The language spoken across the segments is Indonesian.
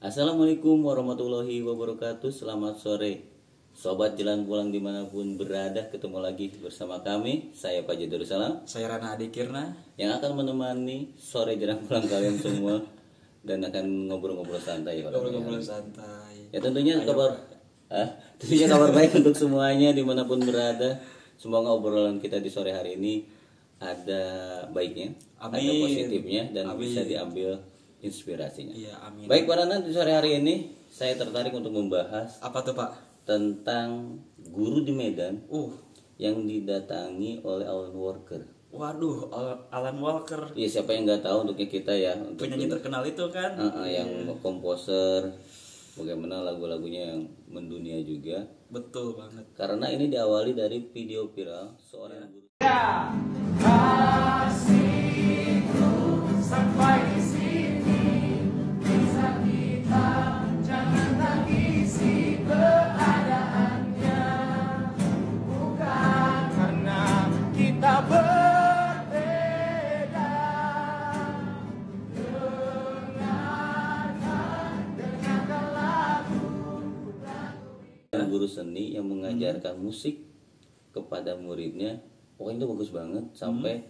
Assalamualaikum warahmatullahi wabarakatuh. Selamat sore Sobat Jalan Pulang dimanapun berada. Ketemu lagi bersama kami, saya Pak Darussalam, Saya Rana Adikirna, yang akan menemani sore jalan pulang kalian semua. Dan akan ngobrol-ngobrol santai ya, ngobrol-ngobrol santai. ya tentunya Ayo, tentunya kabar baik untuk semuanya dimanapun berada. Semoga obrolan kita di sore hari ini ada baiknya, ada Amin. positifnya, dan Amin. bisa diambil inspirasinya. Iya, amin. Baik Pak Rana, di sore hari ini saya tertarik untuk membahas Apa tuh Pak? tentang guru di Medan Uh, yang didatangi oleh Alan Walker. waduh, Alan Walker, Ya siapa yang nggak tahu untuknya kita ya, untuk penyanyi terkenal itu kan? yang komposer, bagaimana lagu-lagunya yang mendunia juga. Betul banget. Karena ini diawali dari video viral seorang guru. Sampai di sini bisa kita jangan tangisi keadaannya, bukan karena kita berbeda. Dengarkan lagu. Guru seni yang mengajarkan musik kepada muridnya. Pokoknya itu bagus banget sampai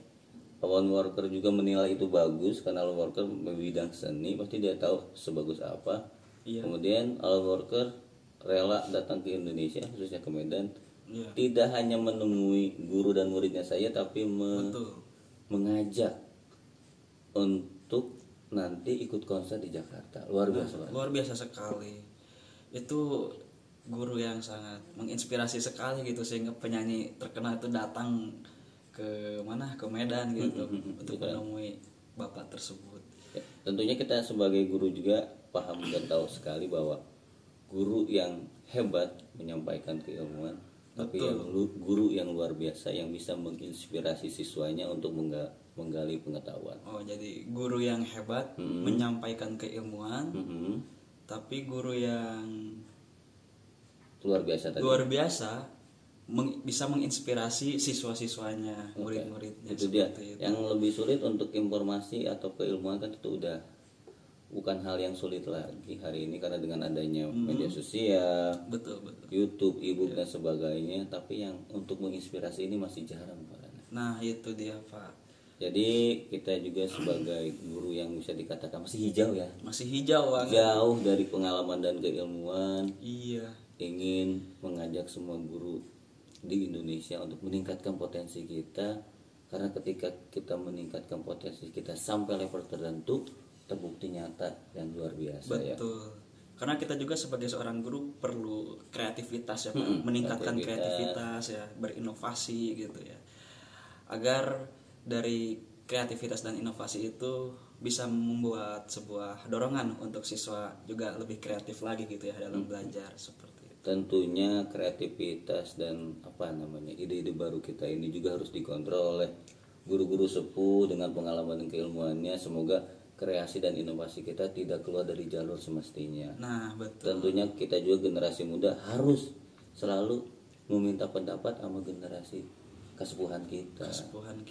Alan Walker juga menilai itu bagus karena Alan Walker bidang seni, pasti dia tahu sebagus apa. Iya. Kemudian Alan Walker rela datang ke Indonesia, khususnya ke Medan. Iya. Tidak hanya menemui guru dan muridnya saya, tapi Betul. mengajak untuk nanti ikut konser di Jakarta. Luar biasa banget. Luar biasa sekali. Itu guru yang sangat menginspirasi sekali gitu, sehingga penyanyi terkenal itu datang ke mana, ke Medan gitu untuk menemui bapak tersebut. Ya, tentunya kita sebagai guru juga paham dan tahu sekali bahwa guru yang hebat menyampaikan keilmuan, tapi yang guru yang luar biasa yang bisa menginspirasi siswanya untuk menggali pengetahuan. Oh, jadi guru yang hebat menyampaikan keilmuan, tapi guru yang Luar biasa tadi. luar biasa bisa menginspirasi siswa-siswanya, murid-muridnya. Itu dia. Seperti itu. Yang lebih sulit untuk informasi atau keilmuan kan itu udah bukan hal yang sulit lagi hari ini karena dengan adanya media sosial, Betul, betul. YouTube, e-book dan sebagainya. Tapi yang untuk menginspirasi ini masih jarang Pak Rana. Nah, itu dia Pak. Jadi kita juga sebagai guru yang bisa dikatakan masih hijau ya, Masih hijau banget. jauh dari pengalaman dan keilmuan, Iya. ingin mengajak semua guru di Indonesia untuk meningkatkan potensi kita. Karena ketika kita meningkatkan potensi kita sampai level tertentu, terbukti nyata dan luar biasa. Betul. Karena kita juga sebagai seorang guru perlu kreativitas ya Pak, meningkatkan kreativitas ya, berinovasi gitu ya. Agar dari kreativitas dan inovasi itu bisa membuat sebuah dorongan untuk siswa juga lebih kreatif lagi gitu ya dalam belajar seperti itu. Tentunya kreativitas dan ide-ide baru kita ini juga harus dikontrol oleh guru-guru sepuh dengan pengalaman dan keilmuannya. Semoga kreasi dan inovasi kita tidak keluar dari jalur semestinya. Nah, betul. Tentunya kita juga generasi muda harus selalu meminta pendapat sama generasi kesepuhan kita.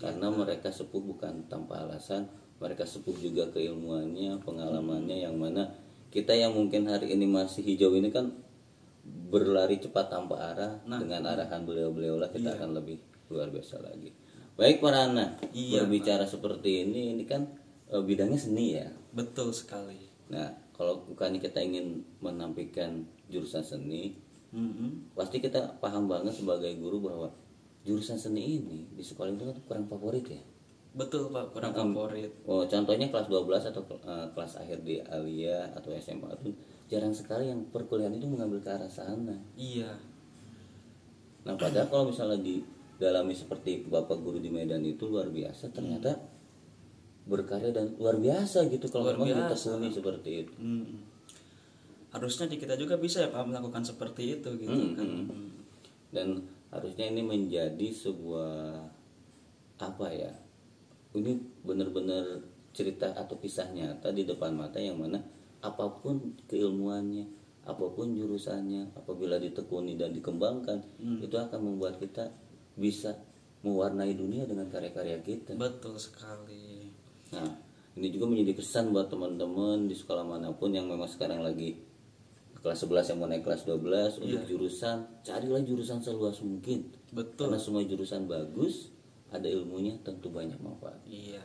Karena mereka sepuh bukan tanpa alasan, mereka sepuh juga keilmuannya, pengalamannya, yang mana kita yang mungkin hari ini masih hijau ini kan berlari cepat tanpa arah. Dengan arahan beliau-beliau lah kita akan lebih luar biasa lagi. Baik Pak Rana, berbicara seperti ini kan bidangnya seni ya. Betul sekali. Nah, kalau bukan kita ingin menampilkan jurusan seni, pasti kita paham banget sebagai guru bahwa jurusan seni ini di sekolah itu kan kurang favorit ya. Betul Pak, kurang favorit. Oh, contohnya kelas 12 atau kelas akhir di Alia atau SMA itu jarang sekali yang perkuliahan itu mengambil ke arah sana. Iya. Nah, padahal kalau misalnya didalami seperti Bapak guru di Medan itu luar biasa, ternyata berkarya dan luar biasa gitu kalau memang ditekuni seperti itu. Harusnya kita juga bisa ya Pak melakukan seperti itu gitu kan. Dan harusnya ini menjadi sebuah ini benar-benar cerita atau kisah nyata di depan mata, yang mana apapun keilmuannya, apapun jurusannya, apabila ditekuni dan dikembangkan, itu akan membuat kita bisa mewarnai dunia dengan karya-karya kita. Betul sekali. Nah, Ini juga menjadi pesan buat teman-teman di sekolah manapun yang memang sekarang lagi kelas 11 yang mau naik kelas 12 untuk jurusan, carilah jurusan seluas mungkin. Betul. Karena semua jurusan bagus, ada ilmunya, tentu banyak manfaat. Iya.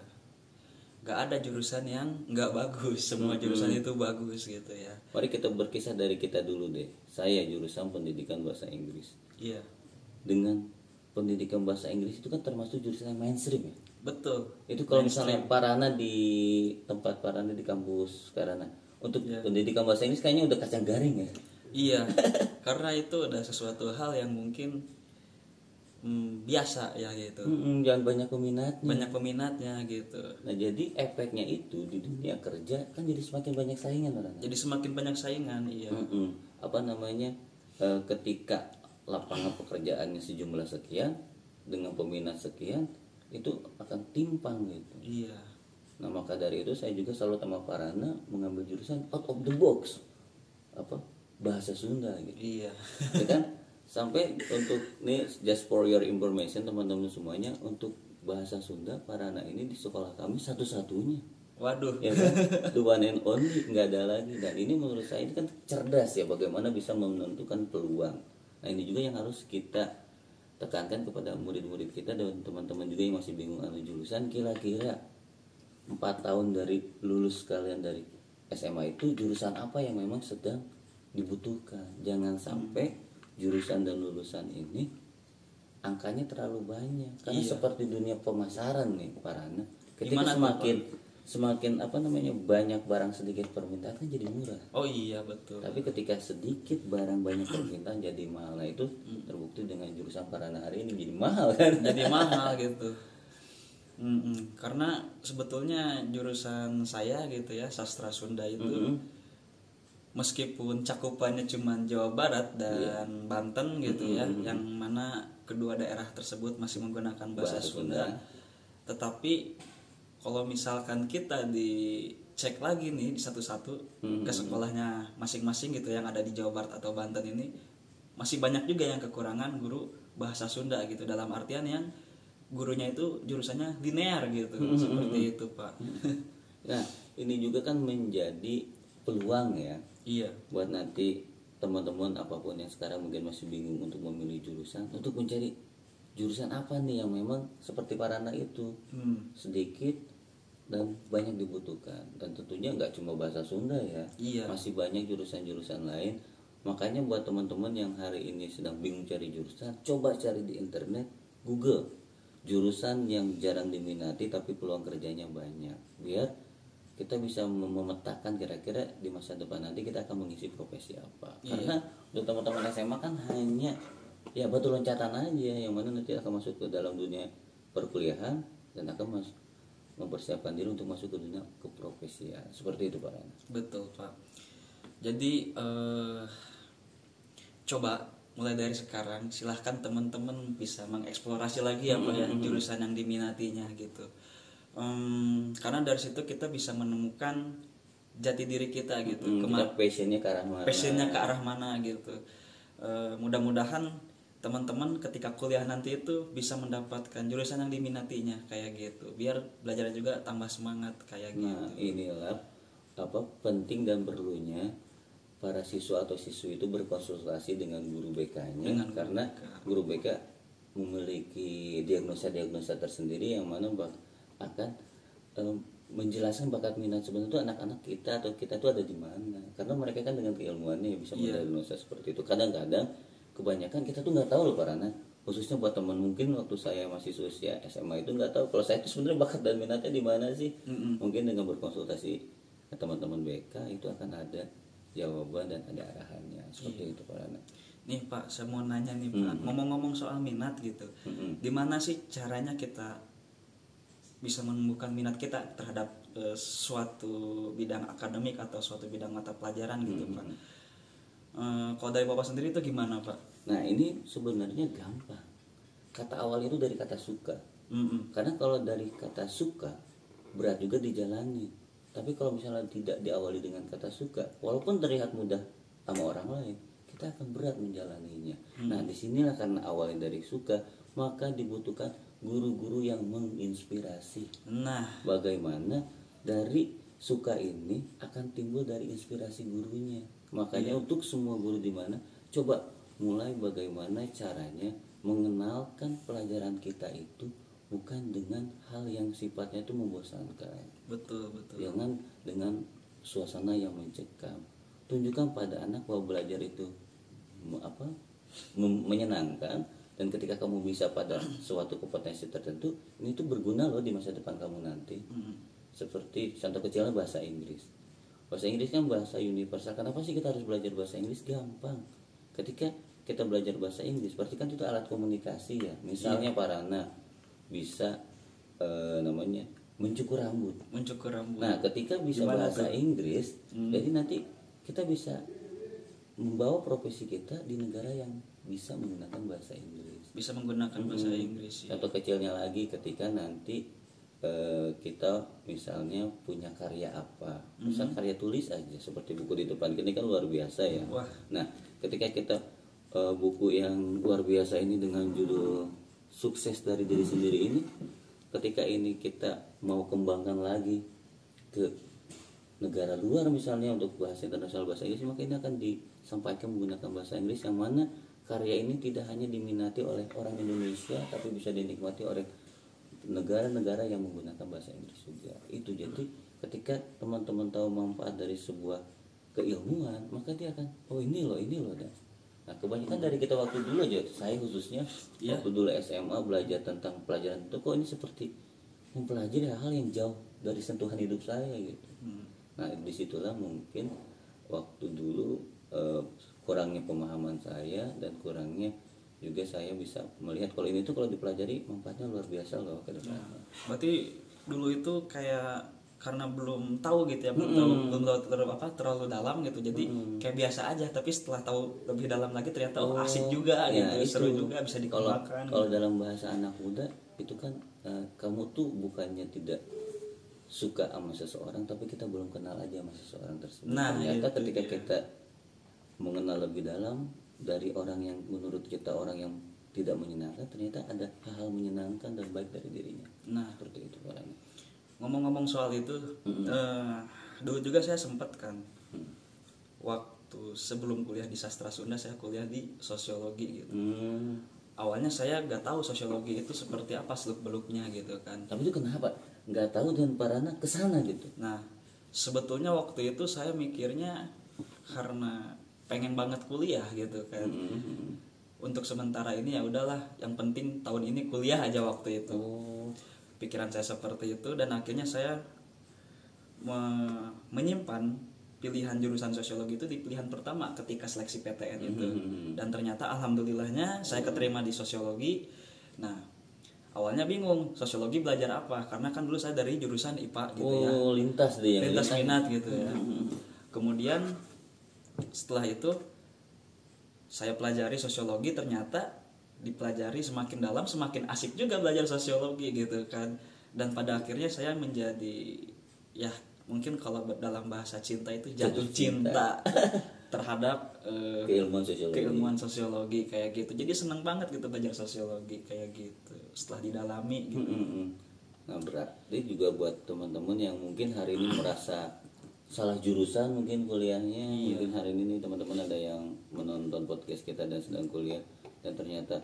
Gak ada jurusan yang gak bagus, semua jurusan itu bagus gitu ya. Mari kita berkisah dari kita dulu deh. Saya jurusan pendidikan bahasa Inggris. Iya. Dengan pendidikan bahasa Inggris itu kan termasuk jurusan yang mainstream ya. Betul. Itu kalau misalnya Parana di tempat Parana di kampus Karana untuk pendidikan bahasa Inggris kayaknya udah kacang garing ya. Iya. Karena itu udah sesuatu hal yang mungkin biasa ya gitu. Jangan banyak peminatnya. Banyak peminatnya gitu. Nah jadi efeknya itu di dunia kerja kan jadi semakin banyak saingan orang. Jadi semakin banyak saingan, iya. Apa namanya ketika lapangan pekerjaannya sejumlah sekian dengan peminat sekian itu akan timpang gitu. Iya. Nah maka dari itu saya juga selalu sama Parana mengambil jurusan out of the box, apa bahasa Sunda gitu. Iya. Ya kan sampai untuk nih just for your information teman-teman semuanya, untuk bahasa Sunda Parana ini di sekolah kami satu-satunya. Waduh. Ya kan? The one and only, nggak ada lagi. Dan ini menurut saya ini kan cerdas ya, bagaimana bisa menentukan peluang. Nah ini juga yang harus kita tekankan kepada murid-murid kita dan teman-teman juga yang masih bingung anu jurusan. Kira-kira 4 tahun dari lulus kalian dari SMA itu jurusan apa yang memang sedang dibutuhkan. Jangan sampai jurusan dan lulusan ini angkanya terlalu banyak. Karena seperti dunia pemasaran nih Parana, ketika semakin apa namanya banyak barang sedikit permintaan kan jadi murah. Oh iya betul. Tapi ketika sedikit barang banyak permintaan jadi mahal. Nah itu terbukti dengan jurusan Parana hari ini jadi mahal kan. Jadi mahal gitu. Karena sebetulnya jurusan saya gitu ya, sastra Sunda itu meskipun cakupannya cuma Jawa Barat dan Banten gitu ya, yang mana kedua daerah tersebut masih menggunakan bahasa Sunda. Tetapi kalau misalkan kita dicek lagi nih di satu-satu ke sekolahnya masing-masing gitu yang ada di Jawa Barat atau Banten ini, masih banyak juga yang kekurangan guru bahasa Sunda gitu, dalam artian yang gurunya itu jurusannya linear gitu. Seperti itu Pak. Nah ini juga kan menjadi peluang ya. Iya. Buat nanti teman-teman apapun yang sekarang mungkin masih bingung untuk memilih jurusan, untuk mencari jurusan apa nih yang memang seperti Parana itu sedikit dan banyak dibutuhkan. Dan tentunya nggak cuma bahasa Sunda ya. Iya. Masih banyak jurusan-jurusan lain. Makanya buat teman-teman yang hari ini sedang bingung cari jurusan, coba cari di internet, Google jurusan yang jarang diminati tapi peluang kerjanya banyak, biar kita bisa memetakan kira-kira di masa depan nanti kita akan mengisi profesi apa. Karena untuk teman-teman SMA kan hanya ya batu loncatan aja yang mana nanti akan masuk ke dalam dunia perkuliahan dan akan mempersiapkan diri untuk masuk ke dunia keprofesian. Seperti itu Pak Rana. Betul Pak. Jadi coba mulai dari sekarang silahkan teman-teman bisa mengeksplorasi lagi ya Pak ya jurusan yang diminatinya gitu. Karena dari situ kita bisa menemukan jati diri kita gitu. Passionnya ke arah mana? Passionnya ke arah mana gitu. Mudah-mudahan teman-teman ketika kuliah nanti itu bisa mendapatkan jurusan yang diminatinya kayak gitu. Biar belajarnya juga tambah semangat kayak gitu. Nah inilah apa penting dan perlunya para siswa atau siswi itu berkonsultasi dengan guru BK-nya, karena guru BK memiliki diagnosa tersendiri yang mana akan menjelaskan bakat minat sebenarnya itu anak-anak kita atau kita itu ada di mana. Karena mereka kan dengan keilmuannya bisa mendiagnosa seperti itu. Kadang-kadang kebanyakan kita tuh nggak tahu loh Parana, khususnya buat teman mungkin waktu saya masih usia SMA itu nggak tahu kalau saya itu sebenarnya bakat dan minatnya di mana sih. Mungkin dengan berkonsultasi ke teman-teman BK itu akan ada jawaban dan ada arahannya seperti itu Pak Rana. Nih Pak, saya mau nanya nih Pak, ngomong-ngomong soal minat gitu, gimana sih caranya kita bisa menemukan minat kita terhadap suatu bidang akademik atau suatu bidang mata pelajaran gitu Pak? Kalau dari Bapak sendiri itu gimana Pak? Nah ini sebenarnya gampang. Kata awal itu dari kata suka. Karena kalau dari kata suka berat juga dijalani. Tapi kalau misalnya tidak diawali dengan kata suka, walaupun terlihat mudah sama orang lain, kita akan berat menjalaninya. Nah disinilah karena awalnya dari suka, maka dibutuhkan guru-guru yang menginspirasi. Nah bagaimana dari suka ini akan timbul dari inspirasi gurunya. Makanya untuk semua guru di mana, coba mulai bagaimana caranya mengenalkan pelajaran kita itu bukan dengan hal yang sifatnya itu membosankan. Betul. Jangan dengan suasana yang mencekam. Tunjukkan pada anak bahwa belajar itu menyenangkan, dan ketika kamu bisa pada suatu kompetensi tertentu, ini tuh berguna loh di masa depan kamu nanti. Seperti contoh kecilnya bahasa Inggris. Bahasa Inggris kan bahasa universal. Kenapa sih kita harus belajar bahasa Inggris? Gampang. Ketika kita belajar bahasa Inggris, berarti kan itu alat komunikasi ya. Misalnya Parana bisa namanya mencukur rambut. Nah, ketika bisa gimana bahasa Inggris, jadi nanti kita bisa membawa profesi kita di negara yang bisa menggunakan bahasa Inggris. Bisa menggunakan bahasa Inggris. Ya. Contoh kecilnya lagi, ketika nanti kita misalnya punya karya apa, misal karya tulis aja seperti buku di depan ini kan luar biasa ya. Wah. Nah, ketika kita buku yang luar biasa ini dengan judul Sukses dari Diri Sendiri ini, ketika ini kita mau kembangkan lagi ke negara luar misalnya untuk bahasa internasional bahasa Inggris, maka ini akan disampaikan menggunakan bahasa Inggris, yang mana karya ini tidak hanya diminati oleh orang Indonesia tapi bisa dinikmati oleh negara-negara yang menggunakan bahasa Inggris juga. Itu jadi ketika teman-teman tahu manfaat dari sebuah keilmuan, maka dia akan ini loh dah. Nah, kebanyakan dari kita waktu dulu aja, saya khususnya waktu dulu SMA belajar tentang pelajaran itu, kok ini seperti mempelajari hal yang jauh dari sentuhan hidup saya gitu. Nah, disitulah mungkin waktu dulu kurangnya pemahaman saya dan kurangnya juga saya bisa melihat kalau ini tuh kalau dipelajari manfaatnya luar biasa loh ke depan. Berarti dulu itu kayak karena belum tahu gitu ya, belum tahu terlalu dalam gitu, jadi kayak biasa aja. Tapi setelah tahu lebih dalam lagi ternyata asik juga gitu, seru juga, bisa dikembangkan. Kalau dalam bahasa anak muda itu kan kamu tuh bukannya tidak suka sama seseorang, tapi kita belum kenal aja sama seseorang tersebut. Nah, ternyata ketika kita mengenal lebih dalam dari orang yang menurut kita orang yang tidak menyenangkan, ternyata ada hal menyenangkan dan baik dari dirinya. Nah, seperti itu orangnya. Ngomong-ngomong soal itu, dulu juga saya sempat kan, waktu sebelum kuliah di sastra Sunda, saya kuliah di sosiologi gitu. Awalnya saya nggak tahu sosiologi itu seperti apa seluk-beluknya gitu kan. Tapi itu kenapa nggak tahu dan Parana kesana gitu? Nah, sebetulnya waktu itu saya mikirnya karena pengen banget kuliah gitu kan. Untuk sementara ini ya udahlah, yang penting tahun ini kuliah aja waktu itu. Pikiran saya seperti itu, dan akhirnya saya menyimpan pilihan jurusan sosiologi itu di pilihan pertama ketika seleksi PTN itu. Dan ternyata alhamdulillahnya saya keterima di sosiologi. Nah, awalnya bingung sosiologi belajar apa, karena kan dulu saya dari jurusan IPA gitu ya. Lintas minat gitu ya. Kemudian setelah itu saya pelajari sosiologi, ternyata dipelajari semakin dalam semakin asik juga belajar sosiologi gitu kan. Dan pada akhirnya saya menjadi, ya mungkin kalau dalam bahasa cinta itu jatuh cinta terhadap keilmuan sosiologi kayak gitu. Jadi senang banget gitu belajar sosiologi kayak gitu setelah didalami gitu. Nah, berarti juga buat teman-teman yang mungkin hari ini merasa salah jurusan mungkin kuliahnya, mungkin hari ini teman-teman ada yang menonton podcast kita dan sedang kuliah dan ternyata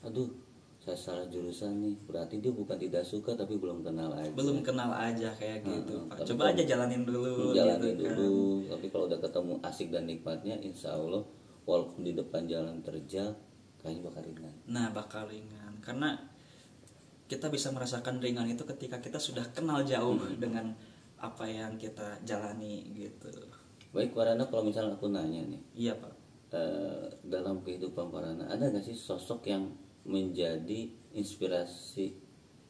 aduh saya salah jurusan nih, berarti dia bukan tidak suka tapi belum kenal aja kayak gitu. Coba aja jalanin dulu kan. Tapi kalau udah ketemu asik dan nikmatnya, insya Allah walaupun di depan jalan terjal kayaknya bakal ringan karena kita bisa merasakan ringan itu ketika kita sudah kenal jauh dengan apa yang kita jalani gitu. Baik Parana, kalau misalnya aku nanya nih. Iya Pak. Dalam kehidupan Parana ada nggak sih sosok yang menjadi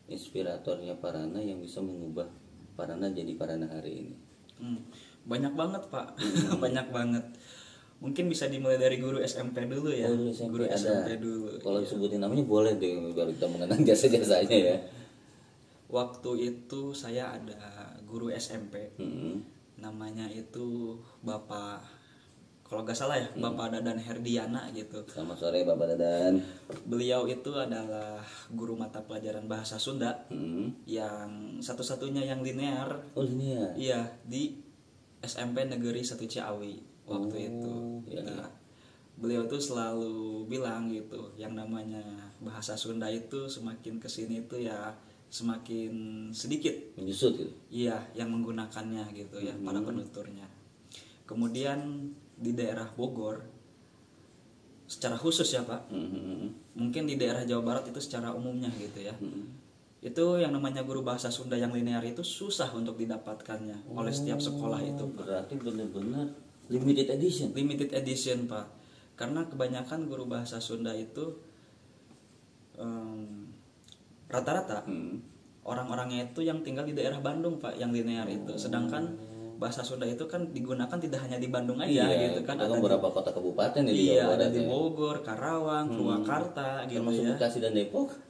inspiratornya Parana yang bisa mengubah Parana jadi Parana hari ini? Banyak banget Pak. Banyak banget. Mungkin bisa dimulai dari guru SMP dulu ya. Guru SMP dulu. Kalau sebutin namanya boleh deh, baru kita mengenang jasa-jasanya ya. Waktu itu saya ada guru SMP, namanya itu Bapak kalau nggak salah ya, Bapak Dadan Herdiana gitu. Selamat sore Bapak Dadan. Beliau itu adalah guru mata pelajaran bahasa Sunda yang satu-satunya yang linear. Oh linear. Iya, di SMP Negeri 1 Ciawi waktu itu. Iya. Nah, beliau tuh selalu bilang gitu, yang namanya bahasa Sunda itu semakin kesini itu ya semakin sedikit menyusut gitu. Iya, yang menggunakannya gitu ya, para penuturnya. Kemudian di daerah Bogor secara khusus ya Pak, mungkin di daerah Jawa Barat itu secara umumnya gitu ya, itu yang namanya guru bahasa Sunda yang linear itu susah untuk didapatkannya oleh setiap sekolah itu Pak. Berarti benar-benar limited edition Pak, karena kebanyakan guru bahasa Sunda itu rata-rata orang-orangnya itu yang tinggal di daerah Bandung Pak, yang linear itu. Sedangkan bahasa Sunda itu kan digunakan tidak hanya di Bandung aja gitu kan, ada beberapa kota kabupaten ada di Bogor, Karawang, Purwakarta gitu termasuk ya.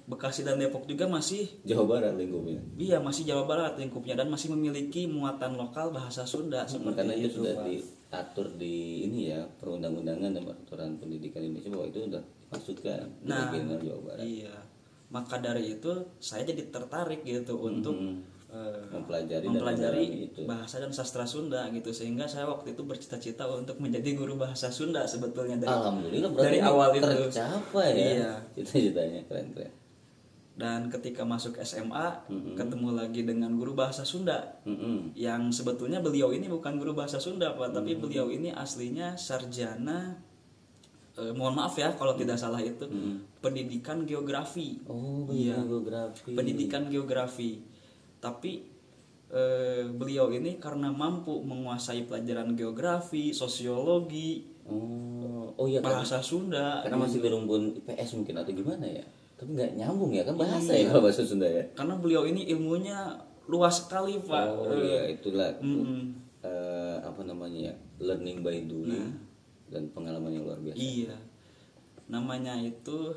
Bekasi dan Depok juga masih Jawa Barat lingkupnya. Iya, masih Jawa Barat lingkupnya dan masih memiliki muatan lokal bahasa Sunda seperti karena itu sudah Pak. Diatur di ini ya, perundang-undangan dan peraturan pendidikan Indonesia bahwa itu sudah masukkan di regional Jawa Barat. Iya. Maka dari itu saya jadi tertarik gitu untuk mempelajari bahasa dan sastra Sunda gitu, sehingga saya waktu itu bercita-cita untuk menjadi guru bahasa Sunda sebetulnya Alhamdulillah dari awal itu tercapai ya. Iya. Cita-citanya keren. Dan ketika masuk SMA ketemu lagi dengan guru bahasa Sunda yang sebetulnya beliau ini bukan guru bahasa Sunda Pak, tapi beliau ini aslinya sarjana mohon maaf ya kalau tidak salah itu pendidikan geografi. Pendidikan geografi. Tapi beliau ini karena mampu menguasai pelajaran geografi, sosiologi, bahasa Sunda. Karena masih berumpun IPS mungkin atau gimana ya? Tapi nggak nyambung ya kan bahasa ya kalau bahasa Sunda ya. Karena beliau ini ilmunya luas sekali Pak. Itulah apa namanya ya, learning by doing dan pengalaman yang luar biasa. Iya. Namanya itu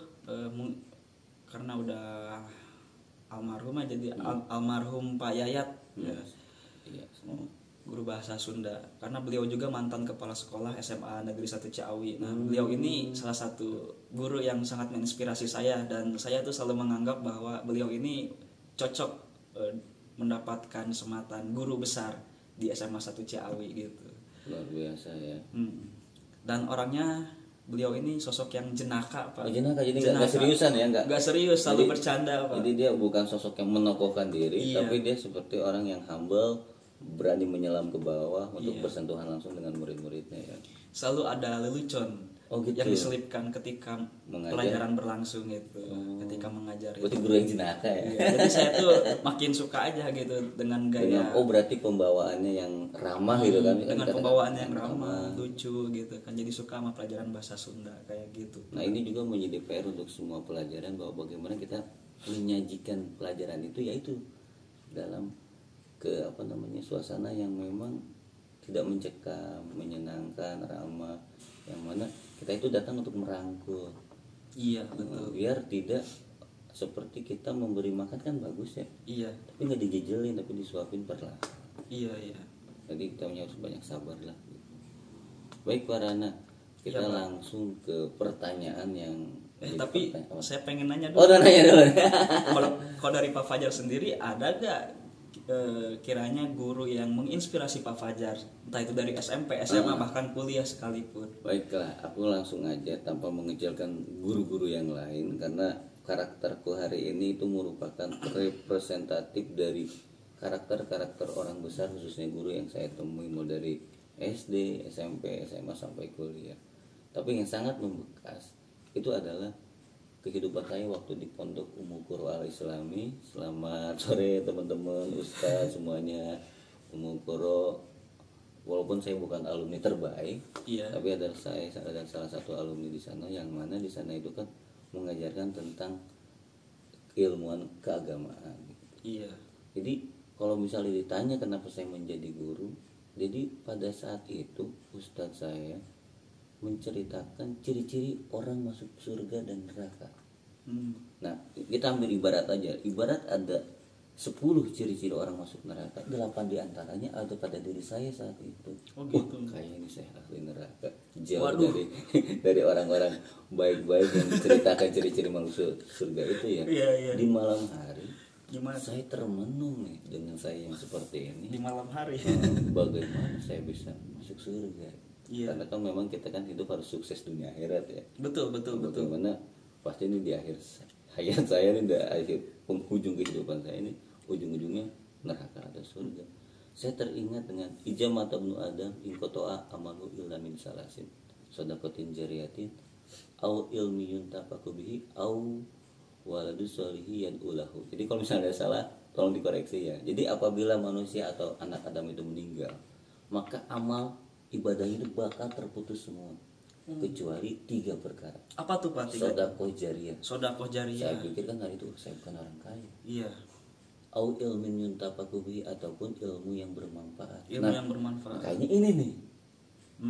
karena udah almarhum aja jadi almarhum Pak Yayat guru bahasa Sunda, karena beliau juga mantan kepala sekolah SMA Negeri 1 Ciawi. Nah, beliau ini salah satu guru yang sangat menginspirasi saya, dan saya tuh selalu menganggap bahwa beliau ini cocok mendapatkan sematan guru besar di SMA 1 Ciawi gitu. Luar biasa ya. Dan orangnya beliau ini sosok yang jenaka Pak. Jadi nggak seriusan ya, nggak serius, selalu bercanda Pak. Jadi dia bukan sosok yang menokohkan diri, tapi dia seperti orang yang humble, berani menyelam ke bawah untuk bersentuhan langsung dengan murid-muridnya ya. Selalu ada lelucon yang diselipkan ketika pelajaran berlangsung itu, ketika mengajar. Berarti guru yang jenaka ya. Jadi saya tuh makin suka aja gitu dengan gaya. Berarti pembawaannya yang ramah gitu kan. Dengan pembawaannya yang ramah, lucu gitu kan. Jadi suka sama pelajaran bahasa Sunda kayak gitu. Nah, ini juga menjadi PR untuk semua pelajaran, bahwa bagaimana kita menyajikan pelajaran itu yaitu dalam suasana yang memang tidak mencekam, menyenangkan, ramah, yang mana kita itu datang untuk merangkul. Iya, betul. Biar tidak seperti kita memberi makan kan bagus ya. Iya. Tapi nggak dijejelin, tapi disuapin perlahan. Iya. Jadi kita harus banyak sabar lah. Baik Pak Rana, kita langsung ke pertanyaan yang. Tapi saya pengen nanya dulu. Nanya dulu. Kalau dari Pak Fajar sendiri ada gak kiranya guru yang menginspirasi Pak Fajar, entah itu dari SMP, SMA, bahkan kuliah sekalipun? Baiklah, aku langsung aja tanpa mengecilkan guru-guru yang lain, karena karakterku hari ini itu merupakan representatif dari karakter-karakter orang besar, khususnya guru yang saya temui mulai dari SD, SMP, SMA sampai kuliah. Tapi yang sangat membekas itu adalah kehidupan saya waktu di Pondok Ummu Qura Al Islami. Selamat sore teman-teman, ustaz semuanya. Ummu Qura, walaupun saya bukan alumni terbaik, tapi ada salah satu alumni di sana, yang mana di sana itu kan mengajarkan tentang keilmuan keagamaan. Iya. Jadi kalau misalnya ditanya kenapa saya menjadi guru, jadi pada saat itu ustaz saya menceritakan ciri-ciri orang masuk surga dan neraka. Nah, kita ambil ibarat aja. Ibarat ada 10 ciri-ciri orang masuk neraka, 8 diantaranya ada pada diri saya saat itu. Oh gitu. Kayaknya ini saya ahli neraka. Jauh dari dari orang-orang baik-baik yang menceritakan ciri-ciri masuk surga itu ya. Iya. Di malam hari Gimana? saya termenung nih dengan saya yang seperti ini. Di malam hari. Bagaimana saya bisa masuk surga? Iya. Karena kan memang kita kan hidup harus sukses dunia akhirat ya. Betul. Bagaimana pasti ini di akhir hayat saya ini, di akhir penghujung kehidupan saya ini, ujung-ujungnya neraka atau surga. Saya teringat dengan ijamata ibnu Adam in qata'a amalu illa min salasin shadaqatin jariyatin au ilmiyun tafaku bihi au waladu sholihi yad'ulahu. Jadi kalau misalnya ada salah tolong dikoreksi ya. Jadi apabila manusia atau anak Adam itu meninggal, maka amal ibadahnya itu bakal terputus semua. Kecuali 3 perkara. Apa tuh Pak? 3? Sedekah jariyah. Sedekah jariyah. Saya pikir kan hari itu saya bukan orang kaya. Iya. Au ilmin yuntafaku bihi, ataupun ilmu yang bermanfaat. Ilmu yang bermanfaat. Kayaknya ini nih.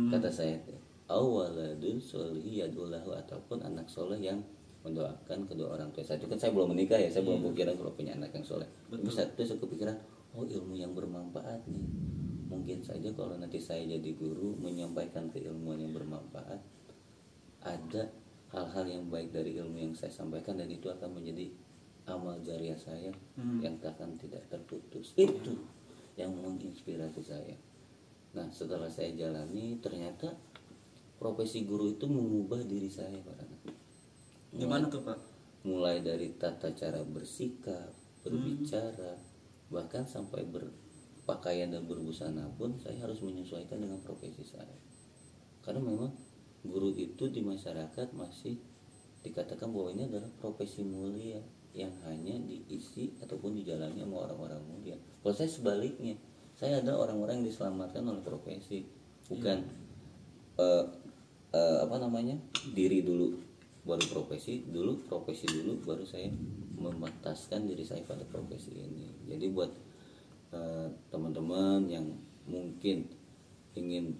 Kata saya teh. Au waladun sholihi yad'ulahu, ataupun anak soleh yang mendoakan kedua orang tua. Saat itu kan saya belum menikah ya, saya belum pikiran kalau punya anak yang soleh. Tapi saat itu saya kepikiran, oh ilmu yang bermanfaat nih. Mungkin saja kalau nanti saya jadi guru menyampaikan keilmuan yang bermanfaat, ada hal-hal yang baik dari ilmu yang saya sampaikan, dan itu akan menjadi amal jariah saya yang akan tidak terputus. Itu yang menginspirasi saya. Nah, setelah saya jalani, ternyata profesi guru itu mengubah diri saya, Pak Rana. Gimana tuh Pak? Mulai dari tata cara bersikap, berbicara, bahkan sampai berpakaian dan berbusana pun saya harus menyesuaikan dengan profesi saya. Karena memang guru itu di masyarakat masih dikatakan bahwa ini adalah profesi mulia yang hanya diisi ataupun dijalani sama orang-orang mulia. Kalau saya sebaliknya, saya ada orang-orang yang diselamatkan oleh profesi, bukan diri dulu baru profesi dulu baru saya memataskan diri saya pada profesi ini. Jadi buat teman-teman yang mungkin ingin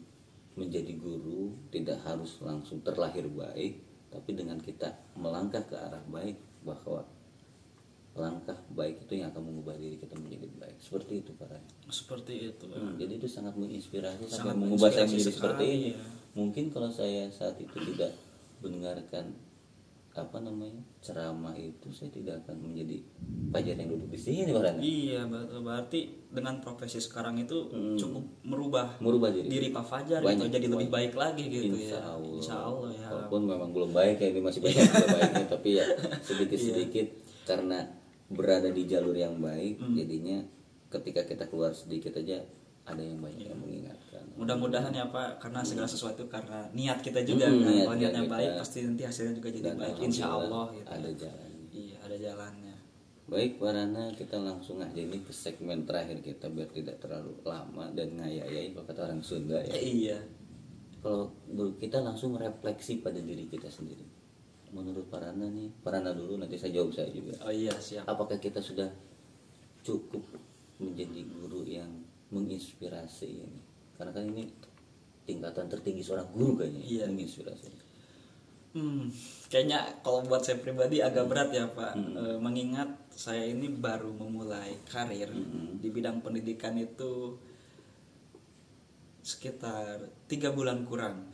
menjadi guru, tidak harus langsung terlahir baik, tapi dengan kita melangkah ke arah baik, bahwa langkah baik itu yang akan mengubah diri kita menjadi baik. Seperti itu Pak Rai. Seperti itu. Jadi itu sangat menginspirasi, Sangat sampai mengubah saya menginspirasi menjadi seperti sekali, ini. ya. Mungkin kalau saya saat itu tidak mendengarkan ceramah itu, saya tidak akan menjadi pelajar yang duduk di sini Pak Rai. Iya, berarti dengan profesi sekarang itu cukup merubah diri Pak Fajar gitu, jadi lebih baik lagi gitu. Insya Allah ya. Walaupun memang belum baik ya, ini masih banyak yang baiknya, tapi ya sedikit-sedikit karena berada di jalur yang baik, jadinya ketika kita keluar sedikit aja ada yang banyak yang mengingatkan. Mudah-mudahan ya Pak, karena segala sesuatu karena niat kita juga kan. Kalau niatnya baik pasti nanti hasilnya juga jadi baik, insya Allah gitu. Ada jalannya. Iya, ada jalannya. Baik Pak Rana, kita langsung aja ini ke segmen terakhir kita biar tidak terlalu lama dan ngayai kalau kata orang Sunda ya. Iya. Kalau kita langsung refleksi pada diri kita sendiri. Menurut Pak Rana nih, Pak Rana dulu nanti saya jawab saya juga. Oh iya, siap. Apakah kita sudah cukup menjadi guru yang menginspirasi ini? Karena kan ini tingkatan tertinggi seorang guru kayaknya, iya. Menginspirasi. Kayaknya kalau buat saya pribadi agak berat ya Pak, mengingat saya ini baru memulai karir di bidang pendidikan itu sekitar 3 bulan kurang.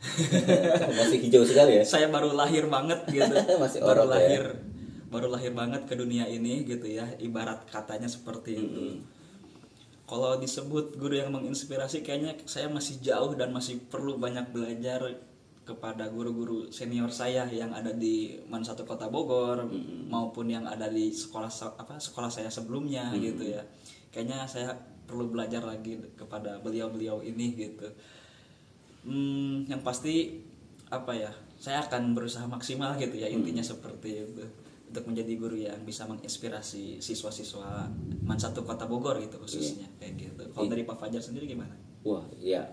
Masih hijau sekali ya. Saya baru lahir banget gitu. Masih baru lahir banget ke dunia ini gitu ya. Ibarat katanya seperti itu. Kalau disebut guru yang menginspirasi, kayaknya saya masih jauh dan masih perlu banyak belajar kepada guru-guru senior saya yang ada di Satu Kota Bogor maupun yang ada di sekolah saya sebelumnya gitu ya. Kayaknya saya perlu belajar lagi kepada beliau-beliau ini gitu. Yang pasti saya akan berusaha maksimal gitu ya, intinya seperti itu, untuk menjadi guru yang bisa menginspirasi siswa-siswa Satu Kota Bogor gitu khususnya, kayak gitu. Kalau dari Pak Fajar sendiri gimana? Wah ya,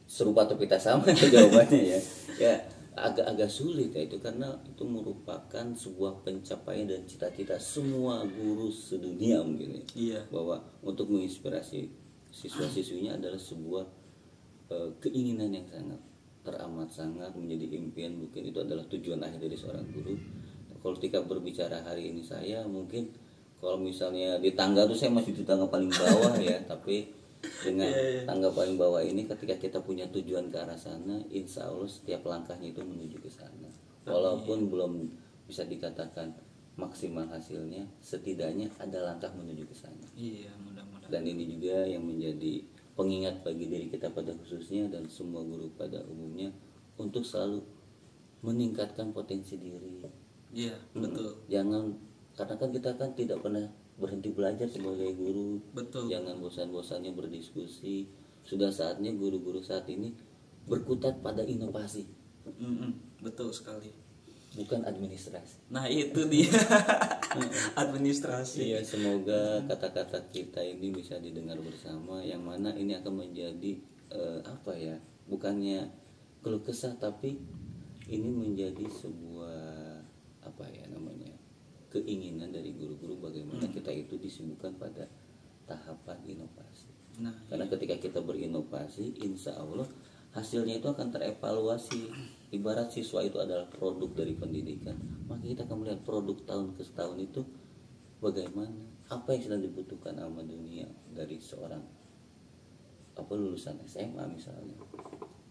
serupa atau kita sama jawabannya ya. Ya agak sulit ya itu, karena itu merupakan sebuah pencapaian dan cita-cita semua guru sedunia mungkin ya. Iya. Bahwa untuk menginspirasi siswa-siswinya adalah sebuah keinginan yang sangat menjadi impian, mungkin itu adalah tujuan akhir dari seorang guru. Kalau ketika berbicara hari ini saya mungkin Kalau misalnya di tangga tuh saya masih di tangga paling bawah ya, tapi dengan tangga paling bawah ini ketika kita punya tujuan ke arah sana, insya Allah setiap langkahnya itu menuju ke sana. Walaupun belum bisa dikatakan maksimal hasilnya, setidaknya ada langkah menuju ke sana. Iya, mudah-mudahan. Dan ini juga yang menjadi pengingat bagi diri kita pada khususnya dan semua guru pada umumnya untuk selalu meningkatkan potensi diri. Iya, betul. Jangan, karena kan kita kan tidak pernah berhenti belajar sebagai guru. Betul. Jangan bosan-bosannya berdiskusi. Sudah saatnya guru-guru saat ini berkutat pada inovasi. Betul sekali. Bukan administrasi. Nah itu dia. Administrasi. Iya, semoga kata-kata kita ini bisa didengar bersama, yang mana ini akan menjadi apa ya? Bukannya keluh kesah, tapi ini menjadi sebuah apa ya namanya? Keinginan dari guru-guru bagaimana kita itu disibukkan pada tahapan inovasi. Nah, karena ketika kita berinovasi, insya Allah hasilnya itu akan terevaluasi. Ibarat siswa itu adalah produk dari pendidikan, maka kita akan melihat produk tahun ke tahun itu bagaimana, apa yang sedang dibutuhkan sama dunia dari seorang lulusan SMA misalnya.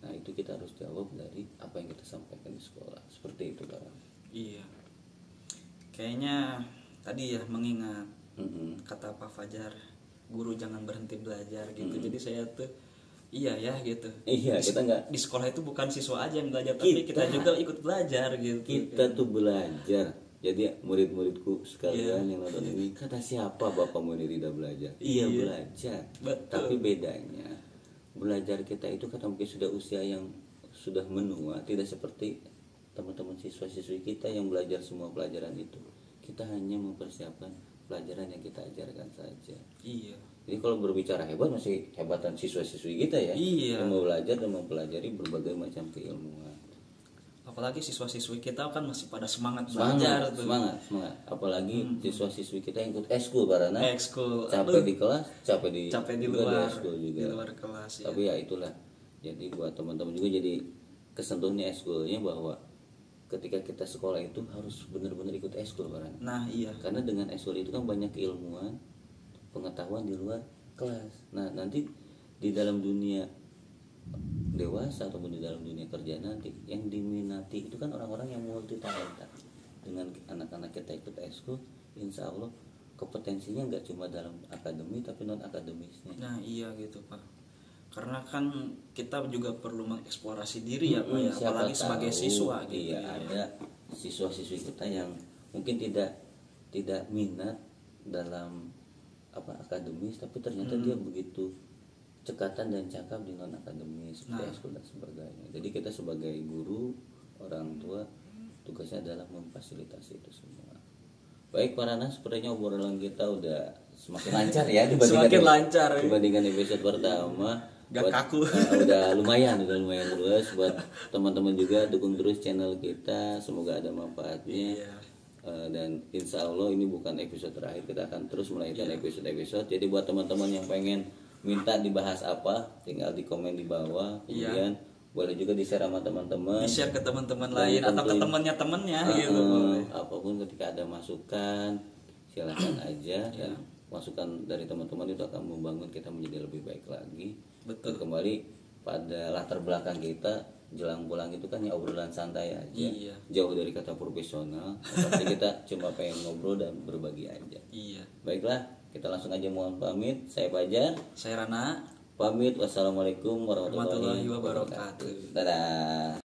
Nah itu kita harus jawab dari apa yang kita sampaikan di sekolah, seperti itu kan. Iya, kayaknya tadi ya mengingat kata Pak Fajar, guru jangan berhenti belajar gitu. Jadi saya tuh iya ya gitu. Iya, kita nggak di sekolah itu bukan siswa aja yang belajar, tapi kita juga ikut belajar gitu. Kita tuh belajar. Jadi murid-muridku sekalian yang nonton ini, kata siapa bapak mau tidak belajar? Iya belajar. Betul. Tapi bedanya belajar kita itu karena mungkin sudah usia yang sudah menua, tidak seperti teman-teman siswa-siswi kita yang belajar semua pelajaran itu. Kita hanya mempersiapkan pelajaran yang kita ajarkan saja. Iya. Jadi kalau berbicara hebat, masih hebatan siswa-siswi kita ya. Iya. Yang mau belajar dan mempelajari berbagai macam keilmuan. Apalagi siswa-siswi kita kan masih pada semangat belajar tuh. Semangat. Apalagi siswa-siswi kita yang ikut ekskul karena ekskul. Capek di kelas, capek di luar. ekskul juga. Di luar kelas ya. Tapi ya itulah. Jadi buat teman-teman juga jadi kesentuhnya ekskulnya bahwa ketika kita sekolah itu harus benar-benar ikut ekskul karena. Nah, iya. Karena dengan ekskul itu kan banyak keilmuan, pengetahuan di luar kelas. Nah nanti di dalam dunia dewasa ataupun di dalam dunia kerja nanti yang diminati itu kan orang-orang yang multi talenta. Dengan anak-anak kita ikut ekskul, insya Allah kompetensinya nggak cuma dalam akademi tapi non akademisnya. Nah iya gitu Pak. Karena kan kita juga perlu mengeksplorasi diri ya Pak ya, apalagi sebagai siswa gitu. Iya, ada siswa-siswi kita yang mungkin tidak minat dalam akademis, tapi ternyata dia begitu cekatan dan cakap di non akademis, ekskul dan sebagainya. Jadi kita sebagai guru, orang tua, tugasnya adalah memfasilitasi itu semua. Baik Pak Rana, sepertinya obrolan kita udah semakin lancar ya dibandingkan episode pertama. Gak kaku. Udah lumayan luas. Buat teman-teman juga dukung terus channel kita, semoga ada manfaatnya. Iya. Dan insya Allah ini bukan episode terakhir, kita akan terus melahirkan episode-episode. Jadi buat teman-teman yang pengen minta dibahas apa, tinggal di komen di bawah. Kemudian boleh juga di-share sama teman-teman, di-share ke teman-teman lain atau ke temannya gitu. Apapun ketika ada masukan silahkan aja, dan masukan dari teman-teman itu akan membangun kita menjadi lebih baik lagi. Betul. Dan kembali pada latar belakang kita jelang pulang itu kan ya obrolan santai aja, jauh dari kata profesional, tapi kita cuma pengen ngobrol dan berbagi aja. Iya. Baiklah, kita langsung aja mohon pamit. Saya Fajar, saya Rana, pamit. Wassalamualaikum warahmatullahi wabarakatuh. Dadah.